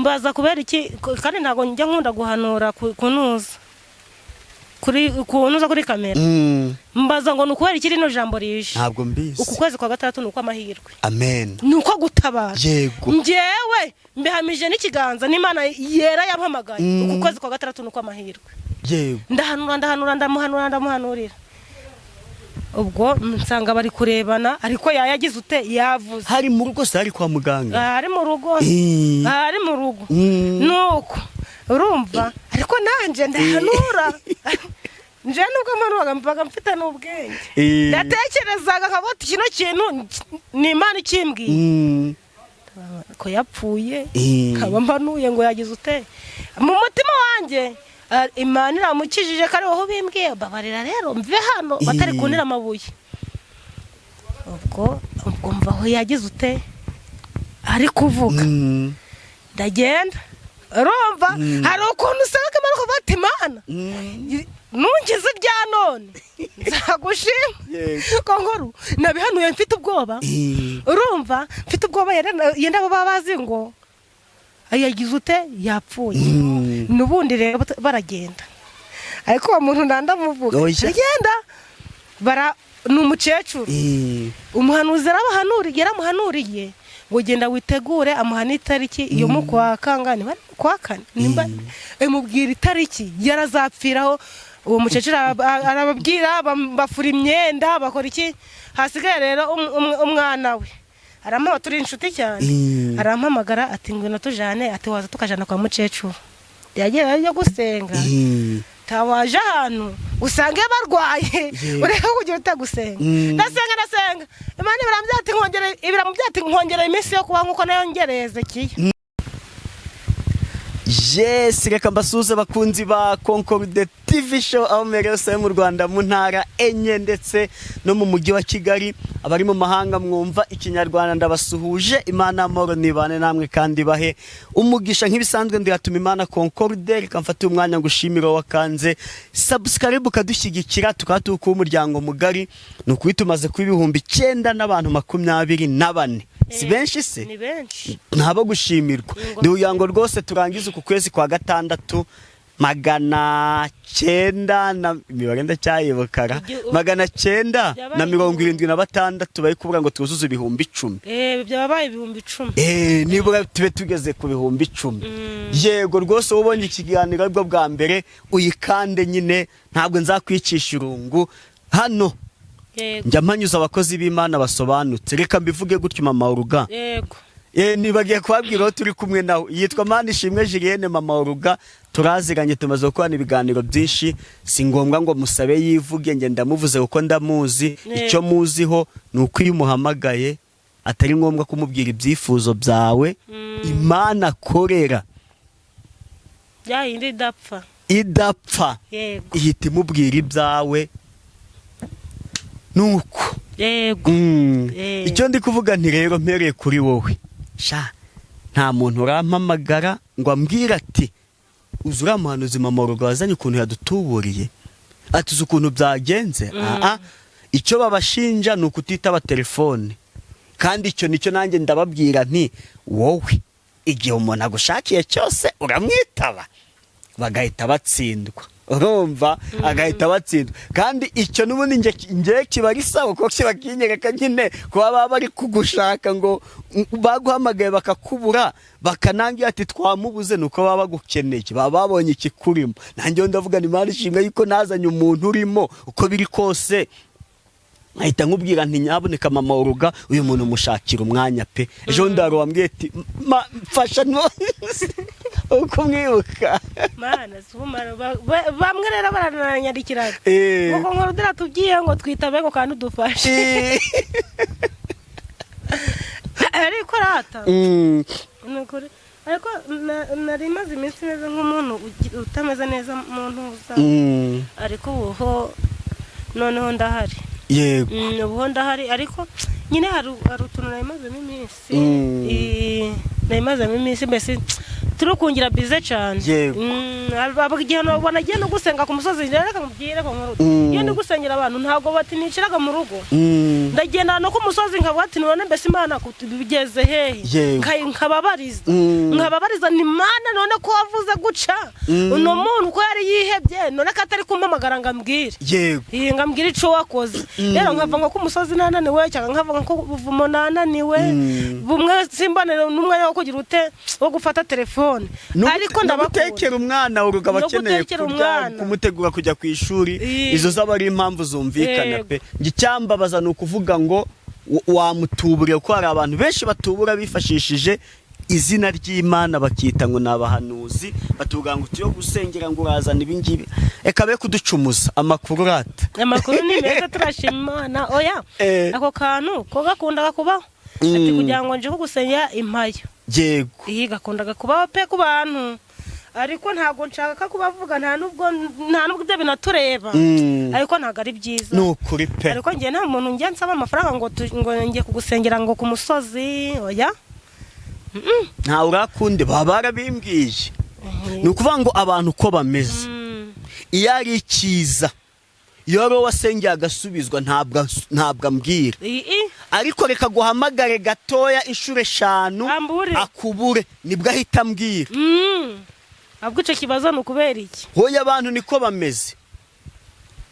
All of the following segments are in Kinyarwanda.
mbaza kubera iki kandi ntago njya nkunda guhanura kunuza kuri kamera mbaza ngo nukubera iki rino jambo rije ntabwo mbizi uku kwezi kwa gatatu nuko amahirwe amen nuko gutabara yego ngewe mbihamije n'ikiganza n'Imana yera yampamagaye uku kwezi kwa gatatu nuko amahirwe yego ndamuhanurira ubwo nsanga bari kurebana ariko yayagize ute yavuze hari mu rugo sari kwa muganga hari mu rugo nuko urumva ariko nanje ndahanura nje nubwo mpanuraga mpaga mfite n'ubwenge ndatekerezaga nkabota kino kintu ni Imana ikimbwiye ko yapfuye kaba mpanuye ngo yagize ute mu mutima wanjye Imana iramukijije kare aho bimbwiye babarira rero mve hano batari kunira amabuye ubwo mvaho yagize ute ari kuvuga ndagenda urumva hari ukuntu usanga Imana ko bati Imana nungize rya none nzagushima ko nkuru nabihanuye mfite ubwoba urumva mfite ubwoba yenda baba bazi ngo yagize ute yapfuye nubundi rero baragenda ariko uwo muntu ndandamuvuga agenda n'umukecuru umuhanuzi yaramuhanuriye ngo genda witegure amuhana itariki iyo mu kwa kangane kwa kane nimba mubwira itariki yarazapfiraho uwo mukecuru arababwira bafura imyenda bakora iki hasigaye rero umwana we aramama turi inshuti cyane arampamagara ati ngwino tujane ati waza tukajana kwa mukecuru yagiye yo gusenga tawaje hano usange barwaye ureka kugira utagusenga ndasenga Imana ibiramubyati nkongera iminsi yo kuba nkuko nayongereze kiye Yes, reka mbasuze bakunzi ba Concorde TV show aho merese mu Rwanda mu ntara enye ndetse no mu mujyi wa Kigali abari mu mahanga mwumva ikinyarwanda ndabasuhuje Imana amoro nibane namwe kandi bahe umugisha nk'ibisanzwe ndiratuma Imana Concorde reka mfate umwanya ngushimira wakanze subscribe kadushyigikira tukatuka umuryango mugari nuko tumaze ku 9,000 n'abantu 24 si benshi se ni benshi ntabo gushimirwa ndi uyango rwose turangiza ku kwezi kwa gatandatu 900 na mibagenda cyayibokara 976 bari kuvuga ngo tuzuze 10,000 byabaye 10,000 nibura tube tugeze ku 10,000 yego rwose ubonye ikiganiro bwo bwa mbere uyikande nyine ntabwo nzakwicisha irungu hano njya mpanyuza abakozi b'Imana basobanutse reka mbivuge gutyo mama uruga yego nibagiye kubabwira turi kumwe nawe yitwa Manishimwe Julienne mama uruga turaziranye tumaze gukorana ibiganiro byinshi si ngombwa ngo musabe yivuge nge ndamuvuze uko ndamuzi icyo muziho nuko iyo umuhamagaye atari ngombwa kumubwira ibyifuzo byawe Imana korera yindi idapfa ihita imubwira ibyawe nuko yego icyo ndi kuvuga nti rero mpereye kuri wowe sha nta muntu urampamagara ngo ambwira ati uzura muhanuzi mama urugo wazanye ukuntu yadutuburiye atuze ukuntu byagenze icyo babashinja ni ukutitaba telefone kandi icyo nicyo nanjye ndababwira nti wowe igihe umuntu agushakiye cyose uramwitaba bagahita batsindwa urumva agahita batsindwa kandi icyo nubundi nge kibarisa uko kibakinyereka nyine kuba baba bari kugushaka ngo baguhamagaye bakakubura bakanangira ati twamubuze nuko baba bagukeneye baba babonye ikikurimo nanjye ndavuga ni Manishimwe yuko nazanye umuntu urimo uko biri kose ahita nkubwira nti nyaboneka mama uruga uyu muntu mushakira umwanya pe ejo ndaro wambwiye ati mfasha no uko mwibuka Mana sumara bamwe rero barananyandikiraga ngo nkorudira tugiye ngo twitabe ngo kandi dufashe ariko rata nukuri ariko nari maze iminsi neza nk'umuntu utameze neza umuntu uza ariko uho noneho ndahari yego ubu ndahari ariko nyine hari utuntu nayimazemo iminsi nayimazemo iminsi mbese turukungira bize cyane igihe wanagiye no gusenga ku musozi reka mubwire ko nkuru iyo ndi gusengera abantu ntabwo bati niciraga mu rugo ndagenda no ku musozi nkavuga ati none mbese Imana bigeze hehe nkababariza ni Imana none ko wavuze guca uno muntu ko yari yihebye none ko atari kumpamagara ngambwire ngambwire ico wakoze rero nkava ngo ku musozi nananiwe cyangwa nkava ngo buvumo nananiwe bumwe simbonere n'umwe wo kugira ute wo gufata telefone ariko ndabatekera umwana uruga bakeneye kumutegura kujya ku ishuri izo zaba ari impamvu zumvikana pe ngicyambabaza no kuvuga ngo wamutuburiye ko hari abantu benshi batubura bifashishije izina ry'Imana bakita ngo nabahanuzi batuvuga ngo tuyo gusengera ngo urazana ibingibi eka be kuducumuza amakuru rata amakuru ni meza turashima Imana oya ako kantu ko gakundaga kubaho ati kugira ngo nje kugusenya impayo yego gakundaga kubaho pe ku bantu ariko ntago nshaka kubavuga nta nubwo ibyo binatureba ariko ntago ari byiza nukuri pe ariko ngiye nta muntu ngiye nsaba amafaranga ngo ngiye kugusengera ngo ku musozi oya nta urakunde baba barabimbwiye ni ukuvuga ngo abantu ko bameze iyo ari ikiza iyo ari wasengeye agasubizwa ntabwo ambwira ariko reka guhamagare gatoya inshuro 5 akubure nibwo ahita ambwira abwo ico kibazo nukubera iki hoya abantu niko bameze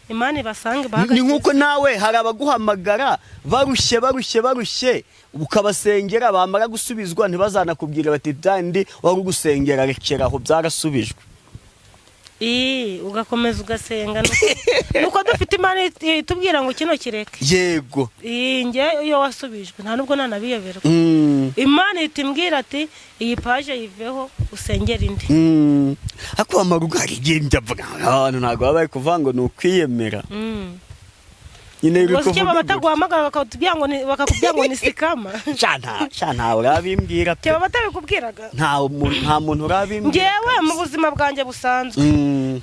Imana basange bahagaze ni nkuko nawe hari abaguhamagara barushye ukabasengera bamara gusubizwa ntibazanakubwira bati byandi wari gusengera rekeraho byarasubijwe ugakomeza ugasenga nuko dufite Imana itubwira ngo kino kireke yego nge iyo wasubijwe nta nubwo nanabiyoberwa Imana itimbwira ati iyi page yiveho usengera indi ako amarugo hari genda vuga abantu ntago babaye kuvuga ngo nukwiyemera nyine uri kuvuga ngo bataguhamagara bakakubwira ngo ni sikama nta urabimbwira pe batabikubwiraga nta muntu urabimbwira ngewe mu buzima bwanjye busanzwe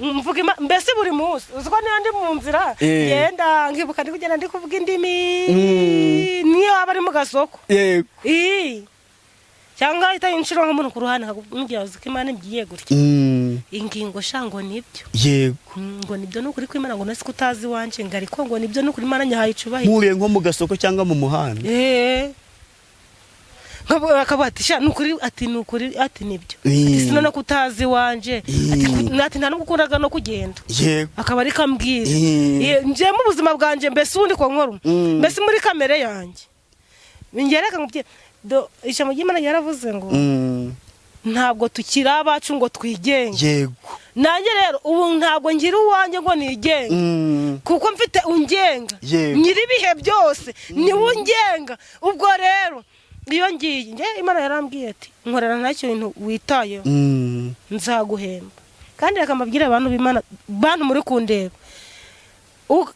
mvuga mbese buri munsi uziko niyo ndi mu nzira ngenda nkibuka ndi kugenda ndi kuvuga indimi niyo aba ari mu gasoko yego cyangwa inshuro nk'umuntu ku ruhande akakubwira ko Imana imgiye gutya ingingo shango nibyo yego ngo nibyo nukuri ko Imana ngo nasi kutazi wanje ngari ko ngo nibyo nukuri Imana nyahaye icubahi muriye nko mu gasoko cyangwa mu muhanda akabati sha nukuri ati nibyo ati sinone kutazi wanje ati nta nugukundaga no kugenda yego akaba ari kambwira nje mu buzima bwanje mbese undi ko nkuru mbese muri kamere yanjye ngereka ngubye ijambo ry'Imana yaravuze ngo ntabwo tukiri abacu ngo twigenge yego nanjye rero ubu ntabwo ngira uwanjye ngo nigenge kuko mfite ungenga nyiri bihe byose ni ungenga ubwo rero iyo ngiye Imana yarambwiye ati nkorera ntacyo bintu witayeho nzaguhemba kandi reka mbabwire abantu b'Imana bantu muri kundeba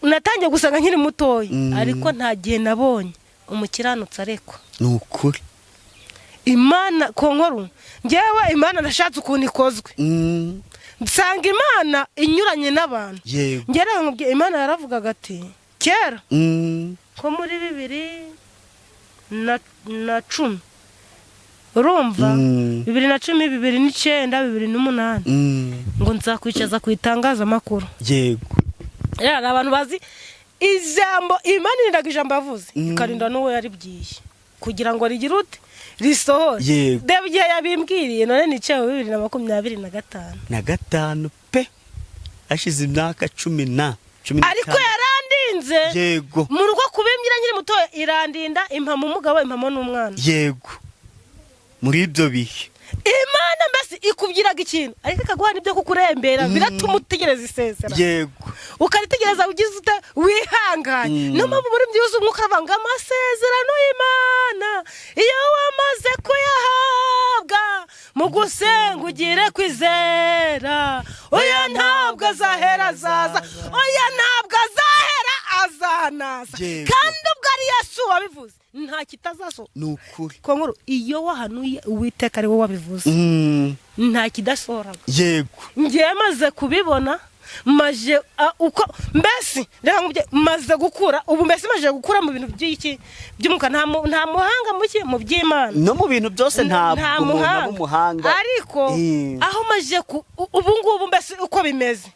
natangiye gusanga nkiri mutoyi ariko nta gihe nabonye umukiranutse arekwa nukuri Imana ko nkuru ngewe Imana nashatse ukuntu ikozwe nsanga Imana inyuranye n'abantu ngera nkubye Imana yaravugaga ati kera ko muri 2010 urumva 2010 2009 2008 ngo nzakwicaza ku itangazamakuru yego abantu bazi ijambo Imana irindaga ijambo yavuze ikarinda n'uwo yaribwiye kugira ngo rigire ute risohore debe igihe yabimbwiriye none nicewe 2025 pe ashize imyaka 10 ariko yarandinze yego mu rugo kubimbira nyiri muto irandinda impamo umugabo impamo n'umwana yego muri ibyo bihe Imana mbese ikubyiraga ikintu ariko akaguhana ibyo kukurembera biratuma utegereza isezera yego ukaritegereza ugize ute wihanganye no mpamvu muri byuzuye umwuka avanga amasezerano y'Imana iyo wamaze kuyahabwa mu gusenga ugire kwizera oya ntabwo azahera azaza oya ntabwo azahera azanaza kandi ubwo ari Yesu wabivuze nta kitazaso nukuri ko nkuru iyo wahanuye Uwiteka ari wowe wabivuze nta kidasoraga yego ngiye maze kubibona maje uko mbese reka nkubye maze gukura ubu mbese maje gukura mu bintu by'iki by'umuka nta muhanga muke mu by'Imana no mu bintu byose nta umuhanga ariko aho maje ubu ngubu mbese uko bimeze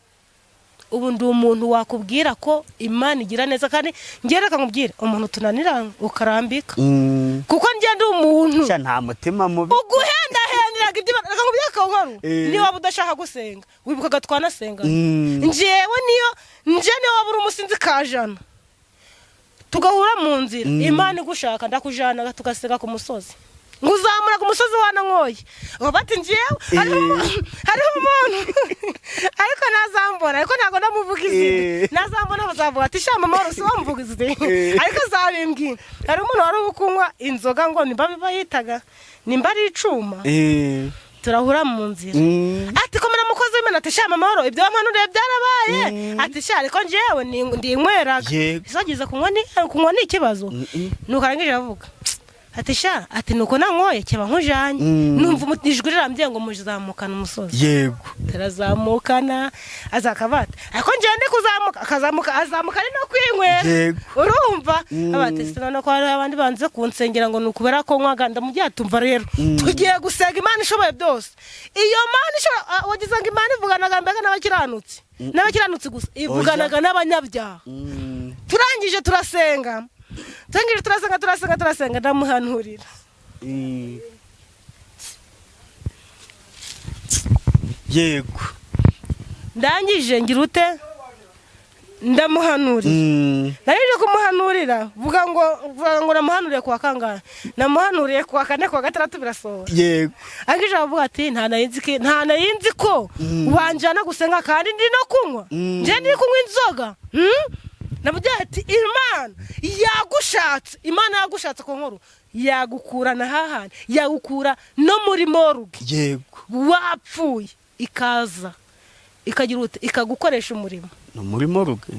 ubu ndi umuntu wakubwira ko Imana igira neza kandi ngereka nkubwira umuntu tunanira ukarambika kuko ngende umuntu nta mutima mubi uguhendahendiraga ibyo nakubwira ko nkuru niba budashaka gusenga wibukaga twanasenga njewe niyo wabura umusinzi kajana tugahura mu nzira Imana igushaka ndakujana tugasenga ku musozi nguzamura ku musozi wana nkoye bati njewe hariho umuntu ariko nazambona ariko ntago ndamuvuga izina nazambona bazavuga ati sha mama wose wamvuga izina ariko zabimbwi hari umuntu wari ukunywa inzoga ngo nimba bayitaga nimba ari icuma turahura mu nzira ati komera mukozi w'Imana ati sha mama waro ibyo mpanuriye byarabaye ati sha ariko njewe ndinyweraga izagize kunywa ni ikibazo nuko arangije avuga ati sha ati nuko nankoye cyaba nkujanye numva ijwi rirambye ngo muzamukana umusozi yego tarazamukana azakabata ariko ngende kuzamuka azamuka ari no kwinywera urumva abati none ko hari abandi banze kunsengera ngo nukubera ko nkwaga ndamujya tumva rero tugiye gusenga Imana ishoboye byose iyo Mana wagize ngo Imana ivuganaga mbega n'abakiranutsi gusa ivuganaga n'abanyabyaha turangije turasenga turasenga ndamuhanurira yego ndangije ngira ute ndamuhanurira narije kumuhanurira vuga ngo namuhanuriye kwa kangahe namuhanuriye kwa kane kwa gatandatu birasohora yego angije avuga ati nta nayinzi ko wanjana gusenga kandi ndi no kunywa nje ndi kunywa inzoga navuga ati Imana yagushatse ko nkuru yagukurana hahandi yagukura no muri morgue yego wapfuye ikaza ikagira ute ikagukoresha umurimo no muri morgue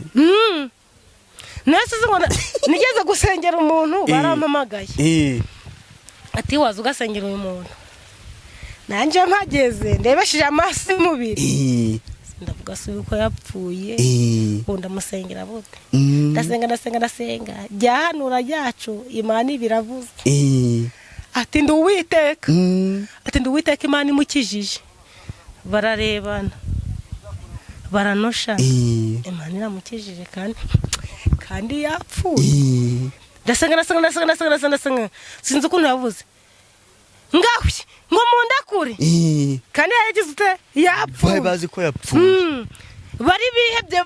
nase zingona nigeze gusengera umuntu barampamagaye ati waza ugasengera uyu muntu nanje mpageze ndebeshije amaso y'umubiri ndavuga se uko yapfuye bunda musengera bote ndasenga jyahanura yacu Imana ibiravuze ati nduwiteka Imana imukijije bararebana baranosha Imana iramukijije kandi yapfuye ndasenga sinzi ukuntu yavuze ngahwi ngo mundakure kandi yagize ute yapfuye bazi ko yapfuye bari bihebye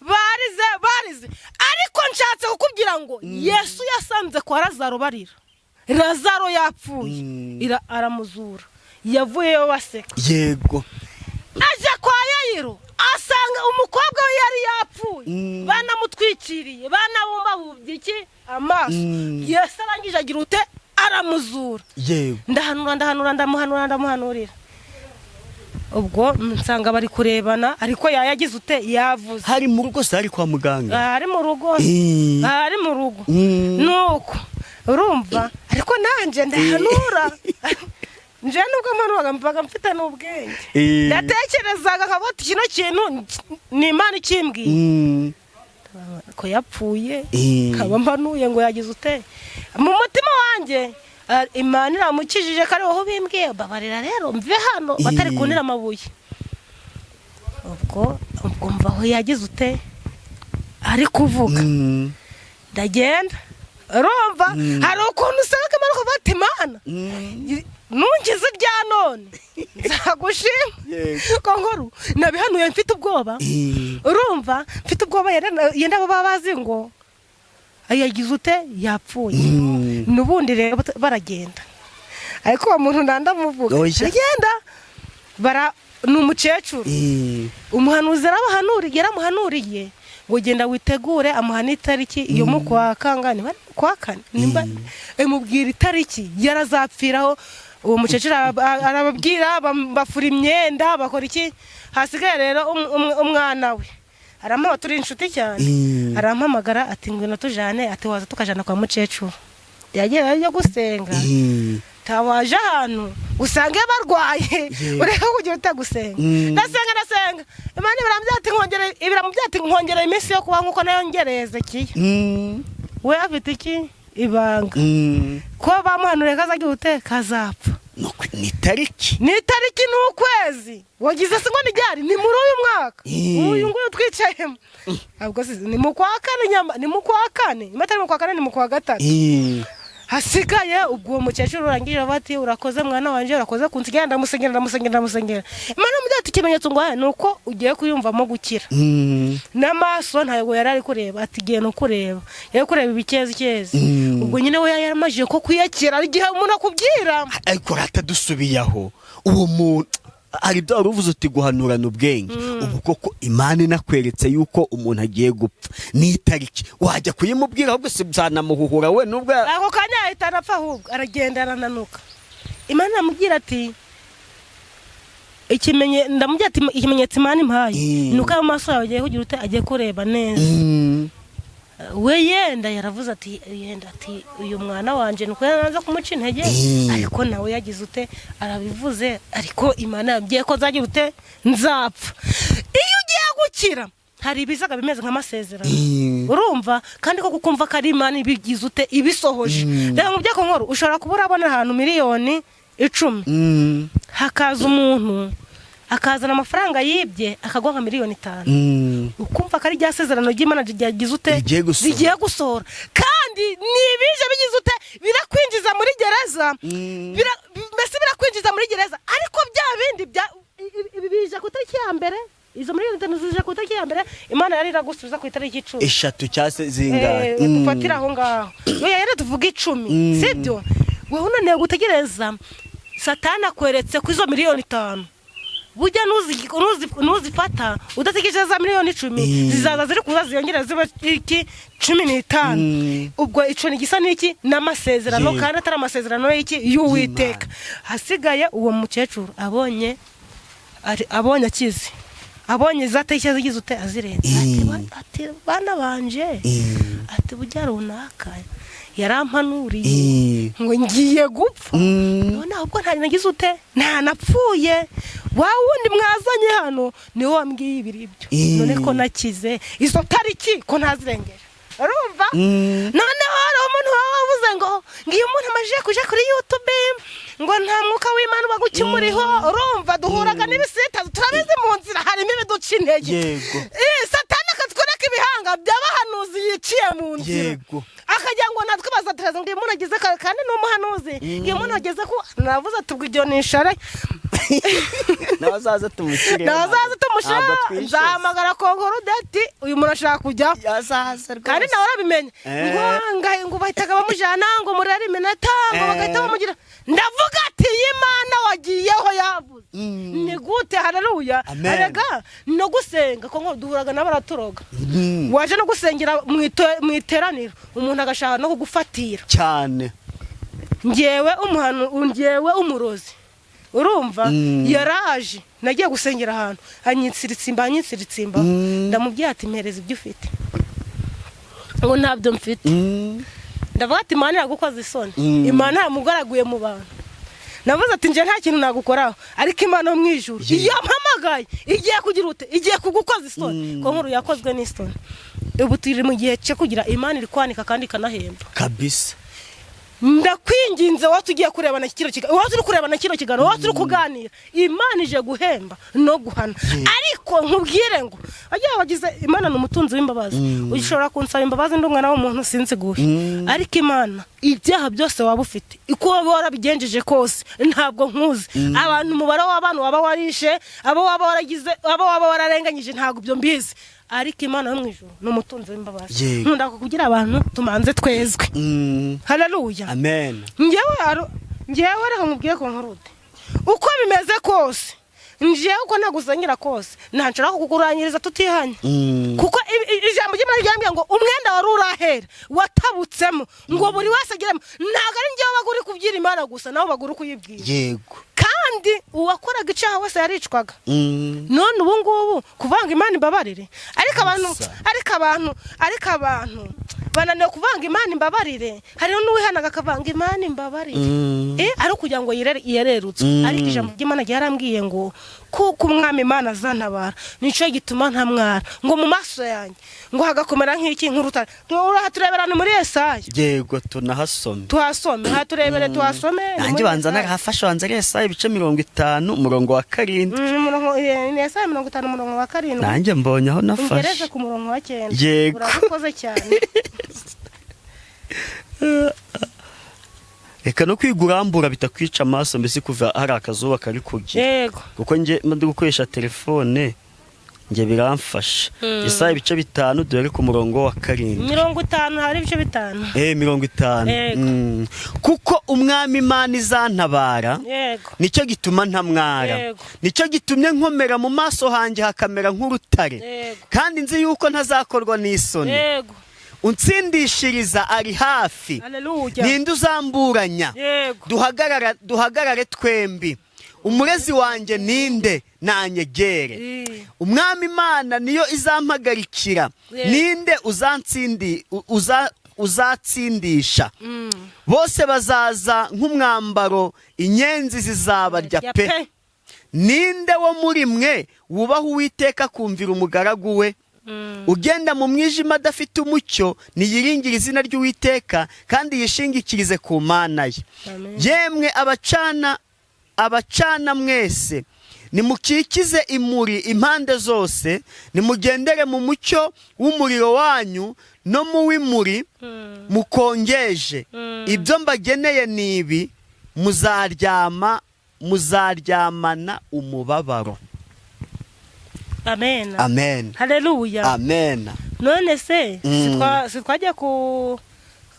barize ariko nshatse kukubwira ngo Yesu yasanze kwa Lazaro barira Lazaro yapfuye aramuzura yavuyeyo baseka yego aje kwa Yayiro asanga umukobwa we yari yapfuye banamutwikiriye banabumba iki amaso Yesu arangije agira ute aramuzura yego ndamuhanurira ubwo nsanga bari kurebana ariko yagize ute yavuze hari mu rugo sari kwa muganga hari mu rugo nuko urumva ariko nanje ndahanura nje nubwo mpanuraga mpaga mfite n'ubwenge ndatekerezaga nkabota kino kintu ni Imana ikimbwiye ko yapfuye kaba mpanuye ngo yagize ute mu mutima wanjye Imana iramukijije kare aho bimbwiye babarira rero mve hano batari kunira amabuye ubwo mvaho yagize ute ari kuvuga ndagenda urumva hari ukuntu usanga Imana ko bati Imana nungize ibya none nzagushima ko nkuru nabihanuye mfite ubwoba urumva mfite ubwoba yenda baba bazi ngo yagize ute yapfuye nubundi rero baragenda ariko uwo muntu ndandamuvuga agenda n'umukecuru umuhanuzi yaramuhanuriye ngo genda witegure amuhana itariki iyo mu kwa kangane kwa kane nimba mubwira itariki yarazapfiraho uwo mukecuru arababwira bafura imyenda bakora iki hasigaye rero umwana we aramuha turi inshuti cyane arampamagara ati ngwino tujane ati waza tukajana kwa mukecuru yagiye yo gusenga tawaje ahantu usange barwaye ureka kugira utagusenga ndasenga Imana biramubyati nkongera iminsi yo kuba nkuko nayongereze kiye we afite iki ibanga ko bamuhanure kazagira uteka azapfa ni tariki n'ukwezi wagize se ngo nijyari ni muri uyu mwaka uyu nguyu twicayemo ahubwo ni mu kwa kane imatari mu kwa kane ni mu kwa gatatu hasigaye ubwo uwo mukecuru urangije bati urakoze mwana wanje urakoze kunsigera ndamusengera Imana mudati ikimenyetso ngo nuko ugiye kuyumvamo gukira n'amaso ntayo yarari kureba ati giye no kureba yari kureba ibikezi ubwo nyine we yaramaje ko kwiyakira igihe umuntu akubwira ariko ratadusubiyaho uwo muntu ari byo uruvuze uti guhanurana ubwenge ubu koko Imana inakweretse yuko umuntu agiye gupfa ni itariki wajya kuyimubwira ahubwo se byanamuhuhura we nubwo ako kanya ahita arapfa ahubwo aragenda arananuka Imana amubwira ati ikimenyetso Imana impaye nuko ayo maso yawe agiye kugira ute agiye kureba neza we yaravuze ati uyu mwana wanje nuko yanaza kumuca intege ariko nawe yagize ute arabivuze ariko Imana yabwiye ko zagira ute nzapfa iyo ugiye gukira hari ibizaga bimeze nk'amasezerano urumva kandi ko kukumva ko ari Imana ibigize ute ibisohoje rero mu byako nkoro ushobora kubura abona ahantu miliyoni 10 hakaza umuntu akazana amafaranga yibye akagwa nka miliyoni 5 ukumva kari ryasezerano ry'Imana ryagize ute rigiye gusohora kandi nibije bigize ute birakwinjiza muri gereza birakwinjiza muri gereza ariko bya bindi bije kutariki ya mbere izo miliyoni 5 zije kutariki ya mbere Imana yari iragusubiza ku itariki 10 eshatu cyase zingahe tufatira aho ngaho yo yari tuvuga 10 sibyo wewe unaniye gutegereza Satani akweretse ku izo miliyoni 5 bujya nuzifata udategereje za miliyoni 10 zizaza ziri kuza ziyongera ziba iki 15 ubwo ico ni gisa niki n'amasezerano kandi atari amasezerano y'iki y'Uwiteka hasigaye uwo mukecuru abonye akizi abonye zatekeye zigize ute azirenza ati bana banje ati bujya runaka yarampanuriye ngo ngiye gupfa none ahubwo ntari nagize ute nta napfuye wa wundi mwazanye hano niwe wambwiye ibiribyo none ko nakize izo tariki ko ntazirengeje urumva none hari umuntu wavuze ngo ngiye umuntu amajije kuja kuri YouTube ngo nta mwuka w'Imana bagukimuriho urumva duhuraga n'ibisita turabizi mu nzira harimo ibiduca intege Satani akatwereka ibihanga by'abahanuzi yiciye mu nzira akagira ngo natwe bazateraza ngo umuntu ageze kandi n'umuhanuzi ngiye umuntu ageze ko navuze tubwo iryo nishara nazaza tumushire nzahamagara konkoro dati uyu muntu ashaka kujya kandi nawe arabimenye ngo bahitaga bamujana ngo murari iminota ngo bagahita bamugira ndavuga ati Imana wagiyeho yavuze ni gute haleluya arega no gusenga ko duhuraga n'abaraturoga waje no gusengera mu iteraniro umuntu agashaka no kugufatira cyane ngewe umurozi urumva yaraje nagiye gusengera ahantu anyitsiritsimba ndamubwiye ati mpereza ibyo ufite ngo ntabyo mfite ndavuga ati Imana yagukoze isoni Imana yamugaraguye mu bantu navuze ati nje nta kintu nagukoraho ariko Imana yo mwijuru iyo mpamagaye igiye kugira ute igiye kugukoza isoni ko nkuru yakozwe n'isoni ubu turi mu gihe cyo kugira Imana iri kwanika kandi kanahemba kabisa ndakwinginze watu ugiye kurebana kiro kigano watu uri kurebana kiro kigano watu uri kuganira Imana ije guhemba no guhana ariko nkubwire ngo agiye wagize Imana n'umutunzi w'imbabazi ushobora kunsaba imbabazi ndumwana w'umuntu sinziguhe ariko Imana ibyaha byose waba ufite iko warabigenjeje kose ntabwo nkuzi abantu mubara w'abantu waba warishe abo waba waragize abo waba wararenganyije ntabwo byo mbizi ariko Imana yo mwijuru n'umutunzi w'imbabazi nkunda kugira abantu tumanze twezwe haleluya amen ngewe reka mubwiye ko nkurude uko bimeze kose njewe uko nagusengera kose ntanshaka kukuranyiriza tutihanye kuko ijambo ry'Imana ryambye ngo umwenda wari urahera watabutsemo ngo buri wese agiremo ntago ari ngewe baguri kubyira Imana gusa naho baguri kuyibwira yego kandi uwakoraga icyaha wese yaricwaga none ubu ngubu kuvanga Imana imbabarire ariko abantu bananiwe kuvanga Imana imbabarire, hariho n'uwihanaga akavanga Imana imbabarire ari kugira ngo yererutse. Ariko ijambo ry'Imana ryarambwiye ngo kuko umwami Imana azantabara nico gituma ntamwara, ngo mu maso yanjye ngo hagakomera nk'iki nk'urutare. Tureberana muri Yesaya. Yego tunahasome. Tuhasome, haturebere tuhasome. Nanjye banza narahafashe wanza Yesaya ibice 50 umurongo wa 7. Yesaya 50 umurongo wa 7. Nanjye mbonye aho nafashe. Ungereze ku murongo wa 9. Yego. Urakoze cyane. Reka no kwigurambura bitakwica amaso mbese kuva hari akazuba kari kujya. Yego. Kuko nje ndi gukoresha telefone nje biramfasha. Yesaya ibice 5 dore ku murongo wa 7. 50 hari ibice 5. 50. Kuko umwami Imana izantabara. Yego. Nicyo gituma ntamwara. Nicyo gitumye nkomera mu maso hanjye hakamera nk'urutare. Kandi nzi yuko ntazakorwa n'isoni. Yego. Unsindishiriza ari hafi. Haleluya. Ninde uzamburanya? Duhagarare twembi. Umurezi wanjye ninde nanyegere. Umwami Imana niyo izampagarikira. Ninde uzatsindisha. Bose bazaza nk'umwambaro, inyenzi zizabarya pe. Ninde wo muri mwe wubaha Uwiteka kumvira umugaragu we? Ugenda mu mwijima adafite umucyo niyiringire izina ry'Uwiteka kandi yishingikirize ku Mana ye. Yemwe abacana mwese nimukikize imuri impande zose, nimugendere mu mucyo w'umuriro wanyu no mu w'imuri mukongeje. Ibyo mbageneye nibi, muzaryamana umubabaro. Amen. Amen. Haleluya. Amen. None se sitwajya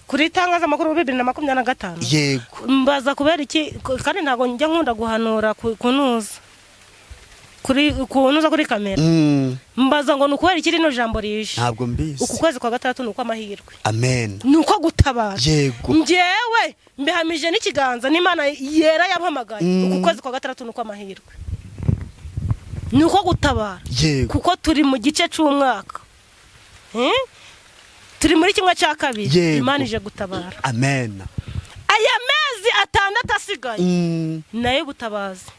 kuri itangazamakuru 2025. Yego. Mbaza kubera iki kandi ntago njya nkunda guhanura kunuza kuri kamera. Mbaza ngo nukubera iki rino jambo rije. Ntabwo mbizi. Uku kwezi kwa gatatu nuko amahirwe. Amen. Nuko gutabara. Yego. Njewe mbihamije n'ikiganza n'Imana yera yampamagaye. Uku kwezi kwa gatatu nuko amahirwe. Nuko gutabara. Kuko turi mu gice cy'umwaka. Turi muri kimwe cya kabiri. Imana ije gutabara. Amen. Aya mezi 6 asigaye nayo gutabaza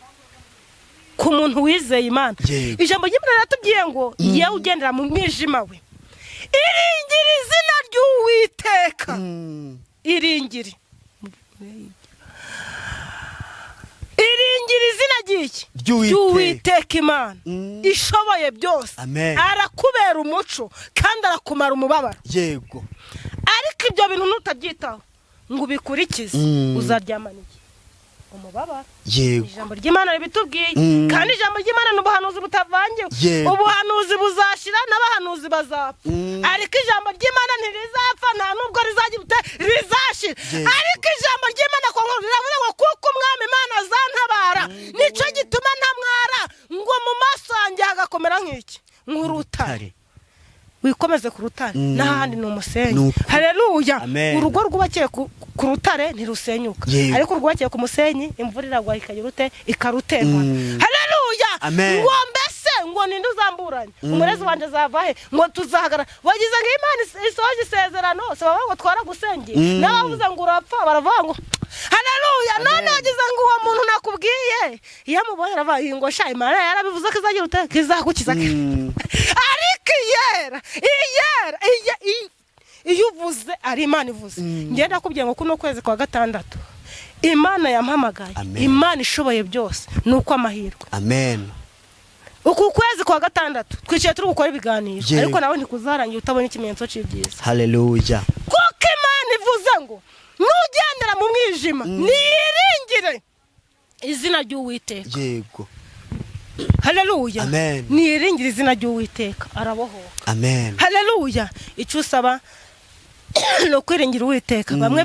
ku muntu wizeye Imana. Ijambo ry'Imana ratubwiye ngo yewe ugendera mu mwijima we iringire izina ry'Uwiteka. Iringire izina ry'Uwiteka Imana ishoboye byose. Arakubera umuco kandi arakumara umubabaro. Yego. Ariko ibyo bintu nutabyitaho ngo ubikurikize uzaryamana iki? Umubabaro. Yego. Ijambo ry'Imana ribitubwiye kandi ijambo ry'Imana n'ubuhanuzi butavangiwe. Ubuhanuzi buzashira n'abahanuzi bazapfa. Ariko ijambo ry'Imana ntirizapfa nta nubwo rizashira. Ariko ijambo ry'Imana ko riravuga ngo kuko umwami Imana azantabara nico gituma ntamwara, ngo mu maso yanjye hagakomera nk'iki nk'urutare. Wikomeze ku rutare n'ahandi n'umusenyi. Haleluya. Urugo rwubakiye ku rutare ntirusenyuka, ariko rwubakiye ku musenyi imvura iragwa ikayurute ikaruterwa. Haleluya. Ngo mbese ngo ninde uzamburanya? Umurezi wanje zavahe ngo tuzahagara. Wagize ngo Imana isoje isezerano se baba ngo twara gusengera n'abavuze ngo urapfa baravuga ngo haleluya. None wagize ngo uwo muntu nakubwiye iyo mubonye aravuga ngo sha Imana yarabivuze ko izagira ute kizagukiza. Ariko iyo uvuze ari Imana ivuze. Ngenda nakubwiye ngo kuno kwezi kwa gatandatu Imana yampamagaye. Imana ishoboye byose nuko amahirwe. Amen. Uku kwezi kwa gatandatu twicaye turi gukora ibiganiro, ariko nawe ntikuzarangira utabona ikimenyetso cy'ibyiza. Haleluya. Kuko Imana ivuze ngo nugendera mu mwijima niringire izina ry'Uwiteka. Yego. Haleluya. Niringire izina ry'Uwiteka arabohoka. Amen. Haleluya. Icyo usaba no kwiringira Uwiteka. Bamwe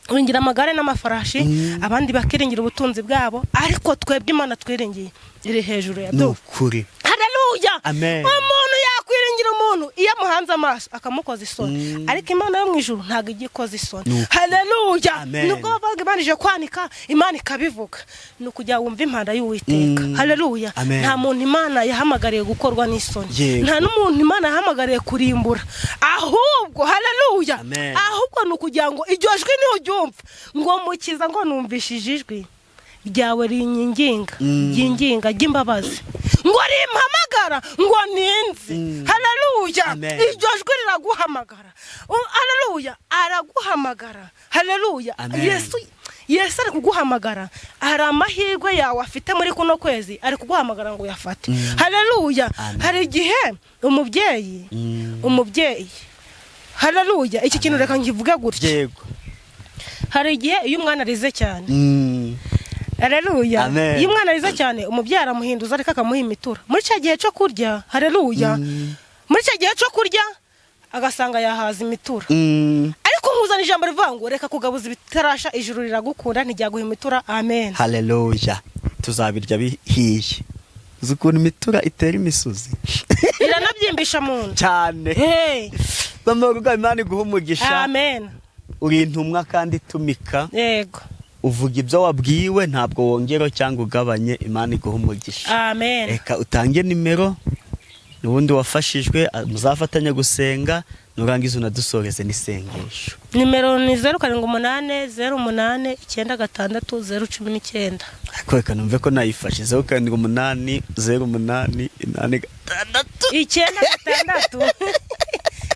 biringira amagare n'amafarashi, abandi bakiringira ubutunzi bwabo, ariko twebwe Imana twiringiye iri hejuru ya byose. Nukuri. Haleluya. Amen. Umuntu yakwiringira ukagira umuntu iyo amuhanze amaso akamukoza isoni, ariko Imana yo mu ijuru ntabwo ijya ikoza isoni. Haleluya. Nubwo bavuga Imana ije kwanika, Imana ikabivuga, ni ukujya wumva impanda y'Uwiteka. Haleluya. Nta muntu Imana yahamagariye gukorwa n'isoni, nta n'umuntu Imana yahamagariye kurimbura, ahubwo haleluya, ahubwo ni ukugira ngo iryo jwi niho uryumva ngo mukiza ngo numvishije ijwi ryawe rinyinginga ry'imbabazi, ngo rimpamagara ngo ninzi. Haleluya. Iryo jwi riraguhamagara. Haleluya. Araguhamagara. Haleluya. Yesu ari kuguhamagara. Hari amahirwe yawe afite muri kuno kwezi, ari kuguhamagara ngo uyafate. Haleluya. Hari igihe umubyeyi haleluya, iki kintu reka nkivuge gutya. Hari igihe iyo umwana arize cyane, haleluya, iyo umwana arize cyane umubyeyi aramuhinduza ariko akamuha imitura muri cya gihe cyo kurya. Haleluya. Muri cya gihe cyo kurya agasanga yahaza imitura, ariko nkuzana ijambo rivuga ngo reka kugabuza ibitarasha, ijuru riragukunda ntiryaguha imitura. Amen. Haleluya. Tuzabirya bihiye. Ukuntu imitura itera imisozi iranabyimbisha mu nda cyane. Bamaruga Imana iguha umugisha. Amen. Uri intumwa kandi tumika. Yego. Uvuga ibyo wabwiwe, ntabwo wongera cyangwa ugabanye. Imana iguha umugisha. Amen. Reka utange nimero n'ubundi wafashijwe muzafatanya gusenga, nurangiza unadusoreze n'isengesho. Nimero ni 0788966019. Reka numve ko nayifashe 07880886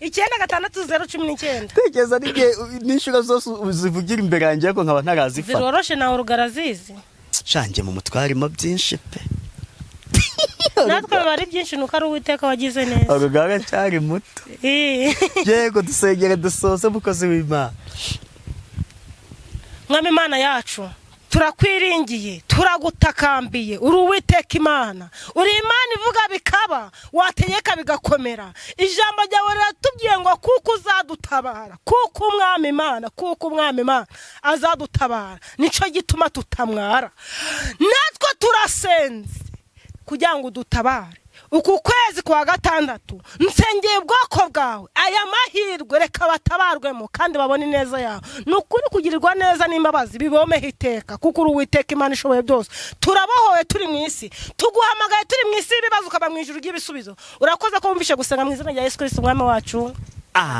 96019. Tegeza nige n'inshuro zose uzivugira imbere yanjye ko nkaba ntarazifata. Ziroroshe nawe urugarazizi. Shange mu mutwarimo byinshi pe. Natwe bari byinshi nuko ari Uwiteka wagize neza. Urugara cyari muto. Yego dusengere dusoze mukozi w'Imana. Mwami Imana yacu, turakwiringiye, turagutakambiye, uri Uwiteka Imana, uri Imana ivuga bikaba, wategeka bigakomera. Ijambo ryawe riratubwiye ngo kuko uzadutabara, kuko umwami Imana azadutabara, nico gituma tutamwara. Natwe turasenze kugira ngo dutabare. Uku kwezi kwa gatandatu nsengeye ubwoko bwawe, aya mahirwe reka batabarwemo kandi babone neza yawe. Nukuri kugirirwa neza n'imbabazi bibomeho iteka, kuko uri Uwiteka Imana ishoboye byose. Turabohowe turi mu isi, tuguhamagaye turi mu isi, ibibazo ukaba mu ijuru ry'ibisubizo. Urakoze ko wumvishe gusenga mu izina rya Yesu Kristo umwami wacu. Amen.